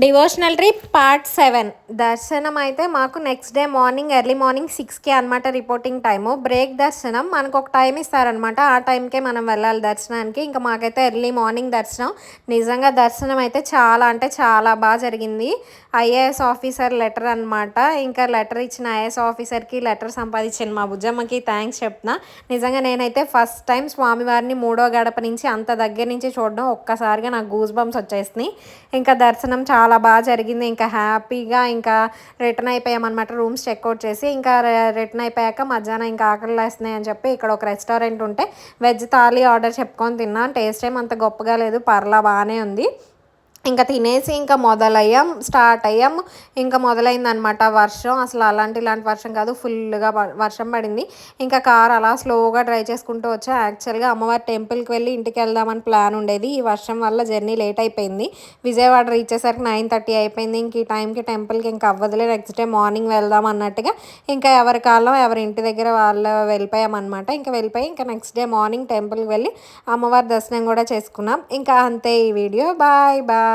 Devotional trip part 7 దర్శనం అయితే మాకు next day morning early morning 6కి అనమాట రిపోర్టింగ్ టైము. బ్రేక్ దర్శనం మనకు ఒక టైం ఇస్తారనమాట. ఆ టైంకే మనం వెళ్ళాలి దర్శనానికి. ఇంకా మాకైతే ఎర్లీ మార్నింగ్ దర్శనం. నిజంగా దర్శనం అయితే చాలా అంటే చాలా బాగా జరిగింది. ఐఏఎస్ ఆఫీసర్ లెటర్ అనమాట. ఇంకా లెటర్ ఇచ్చిన ఐఏఎస్ ఆఫీసర్కి లెటర్ సంపాదించిన మా బుజ్జమ్మకి థ్యాంక్స్ చెప్తున్నా. నిజంగా నేనైతే ఫస్ట్ టైం స్వామివారిని మూడో గడప నుంచి అంత దగ్గర నుంచి చూడడం ఒక్కసారిగా నాకు గూస్ బంప్స్ వచ్చేసినాయి. ఇంకా దర్శనం చాలా బాగా జరిగింది. ఇంకా హ్యాపీగా ఇంకా రిటర్న్ అయిపోయామన్నమాట. రూమ్స్ చెక్అవుట్ చేసి ఇంకా రిటర్న్ అయిపోయాక మధ్యాహ్నం ఇంకా ఆకలి వేస్తున్నాయి అని చెప్పి ఇక్కడ ఒక రెస్టారెంట్ ఉంటే వెజ్ థాలీ ఆర్డర్ చెప్పుకొని తిన్నాను. టేస్ట్ ఏం అంత గొప్పగా లేదు, పర్లా బాగానే ఉంది. ఇంకా తినేసి ఇంకా స్టార్ట్ అయ్యాం. ఇంకా మొదలైందనమాట వర్షం. అసలు ఇలాంటి వర్షం కాదు, ఫుల్గా వర్షం పడింది. ఇంకా కార్ అలా స్లోగా డ్రైవ్ చేసుకుంటూ వచ్చా. యాక్చువల్గా అమ్మవారి టెంపుల్కి వెళ్ళి ఇంటికి వెళ్దామని ప్లాన్ ఉండేది. ఈ వర్షం వల్ల జర్నీ లేట్ అయిపోయింది. విజయవాడ రీచ్ అయ్యేసరికి 9:30 అయిపోయింది. ఇంక ఈ టైంకి టెంపుల్కి ఇంకా అవ్వదులే, నెక్స్ట్ డే మార్నింగ్ వెళ్దాం అన్నట్టుగా ఇంకా ఎవరి కాలం ఎవరి ఇంటి దగ్గర వాళ్ళు వెళ్ళిపోయామన్నమాట. ఇంకా వెళ్ళిపోయి ఇంకా నెక్స్ట్ డే మార్నింగ్ టెంపుల్కి వెళ్ళి అమ్మవారి దర్శనం కూడా చేసుకున్నాం. ఇంకా అంతే ఈ వీడియో. Bye bye.